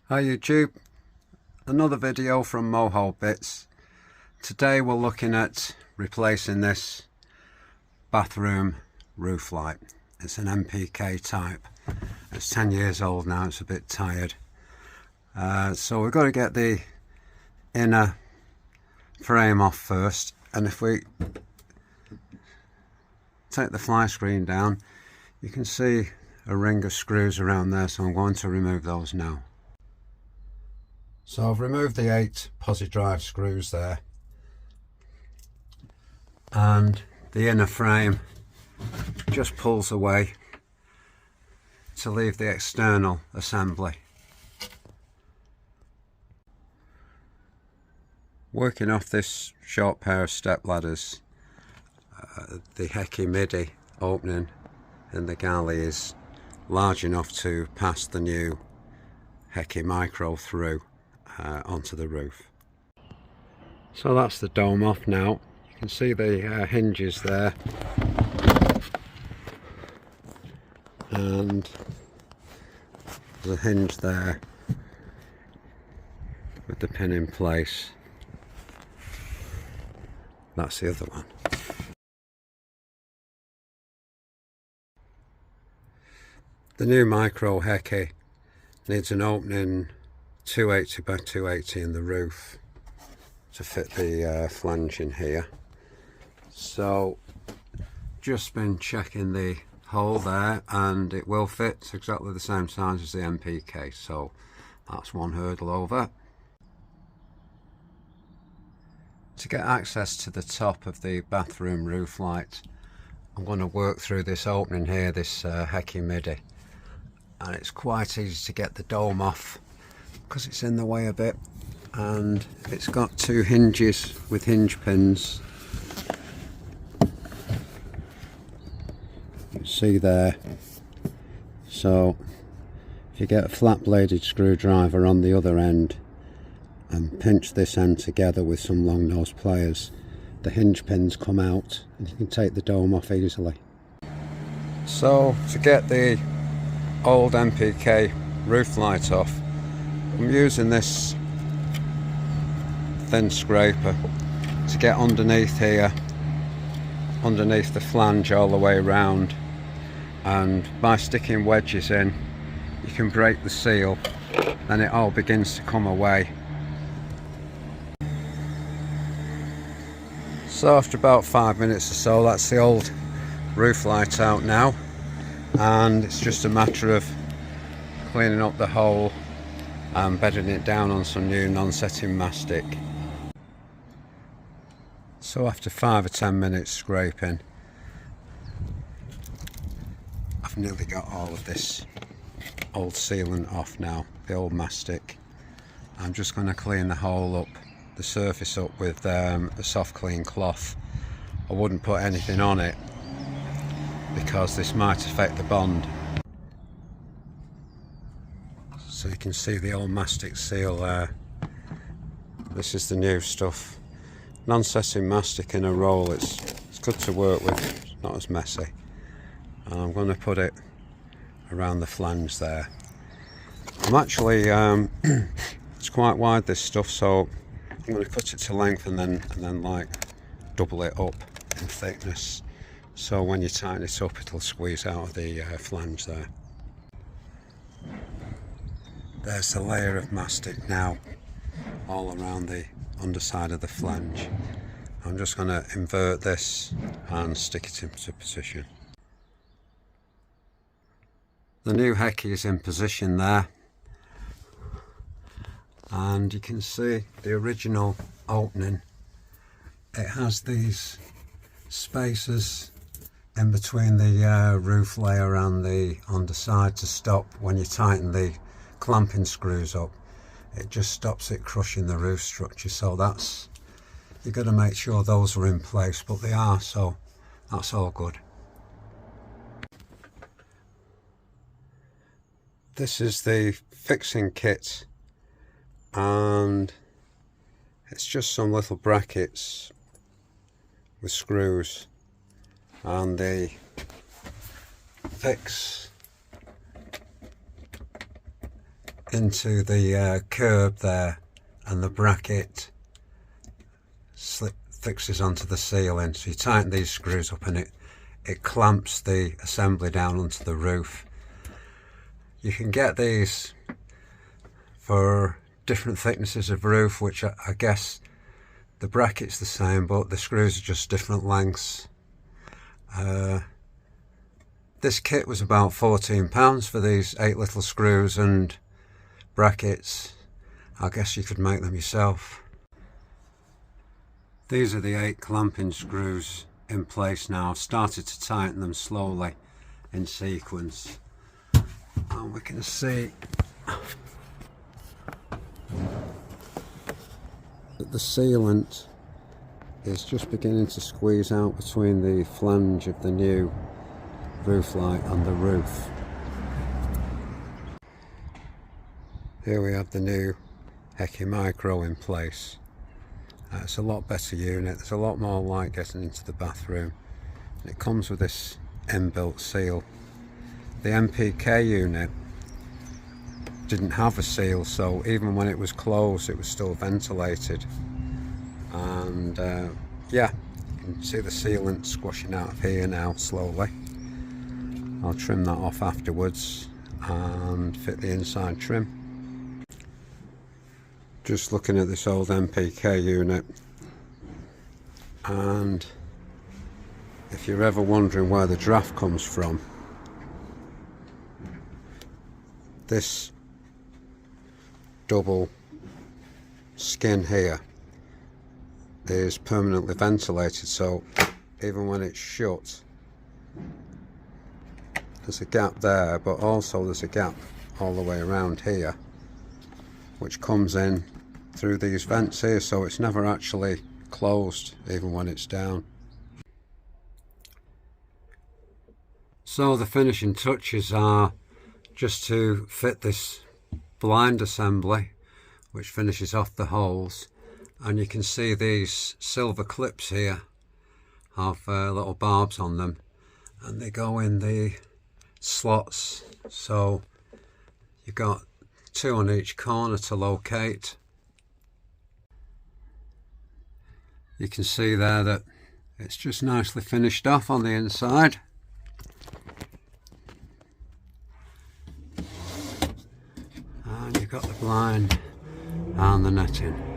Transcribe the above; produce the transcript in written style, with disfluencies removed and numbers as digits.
Hi YouTube, another video from Moho-bits. Today we're looking at replacing this bathroom roof light. It's an MPK type. It's 10 years old now, it's a bit tired. So we've got to get the inner frame off first, and if we take the fly screen down, you can see a ring of screws around there, so I'm going to remove those now. So I've removed the 8 posi drive screws there, and the inner frame just pulls away to leave the external assembly. Working off this short pair of step ladders, the Heki MIDI opening in the galley is large enough to pass the new Heki Micro through onto the roof. So that's the dome off now. You can see the hinges there, and there's a hinge there with the pin in place. That's the other one. The new Micro Heki needs an opening 280 by 280 in the roof to fit the flange in here. So just been checking the hole there, and it will fit. It's exactly the same size as the MPK, so that's one hurdle over. To get access to the top of the bathroom roof light, I'm going to work through this opening here, this Heki MIDI, and it's quite easy to get the dome off because it's in the way a bit, and it's got 2 hinges with hinge pins. You can see there. So if you get a flat bladed screwdriver on the other end and pinch this end together with some long nose pliers, the hinge pins come out and you can take the dome off easily. So to get the old MPK roof light off, I'm using this thin scraper to get underneath here, underneath the flange all the way around, and by sticking wedges in you can break the seal, then it all begins to come away. So after about 5 minutes or so, that's the old roof light out now, and it's just a matter of cleaning up the hole and bedding it down on some new non-setting mastic. So after 5 or 10 minutes scraping, I've nearly got all of this old sealant off now, the old mastic. I'm just going to clean the hole up, the surface up with a soft clean cloth. I wouldn't put anything on it because this might affect the bond. So you can see the old mastic seal there. This is the new stuff. Non-setting mastic in a roll, it's good to work with, it's not as messy. And I'm going to put it around the flange there. I'm actually, it's quite wide this stuff, so I'm going to cut it to length and then like double it up in thickness. So when you tighten it up, it'll squeeze out of the flange there. There's the layer of mastic now all around the underside of the flange. I'm just going to invert this and stick it into position. The new Heki is in position there, and you can see the original opening. It has these spaces in between the roof layer and the underside to stop when you tighten the clamping screws up. It just stops it crushing the roof structure, so that's, you've got to make sure those are in place, but they are, so that's all good. This is the fixing kit, and it's just some little brackets with screws, and they fix into the curb there, and the bracket fixes onto the ceiling. So you tighten these screws up and it clamps the assembly down onto the roof. You can get these for different thicknesses of roof, which I guess the bracket's the same, but the screws are just different lengths. This kit was about £14 for these 8 little screws and brackets. I guess you could make them yourself. These are the 8 clamping screws in place now. I've started to tighten them slowly in sequence, and we can see that the sealant is just beginning to squeeze out between the flange of the new Rooflight and the roof. Here we have the new Heki Micro in place. It's a lot better unit. There's a lot more light getting into the bathroom. It comes with this inbuilt seal. The MPK unit didn't have a seal, so even when it was closed it was still ventilated. And yeah, you can see the sealant squashing out of here now slowly. I'll trim that off afterwards and fit the inside trim. Just looking at this old MPK unit, and if you're ever wondering where the draft comes from, this double skin here is permanently ventilated, so even when it's shut there's a gap there, but also there's a gap all the way around here which comes in through these vents here, so it's never actually closed even when it's down. So the finishing touches are just to fit this blind assembly which finishes off the holes, and you can see these silver clips here have little barbs on them, and they go in the slots, so you've got 2 on each corner to locate. You can see there that it's just nicely finished off on the inside. And you've got the blind and the netting.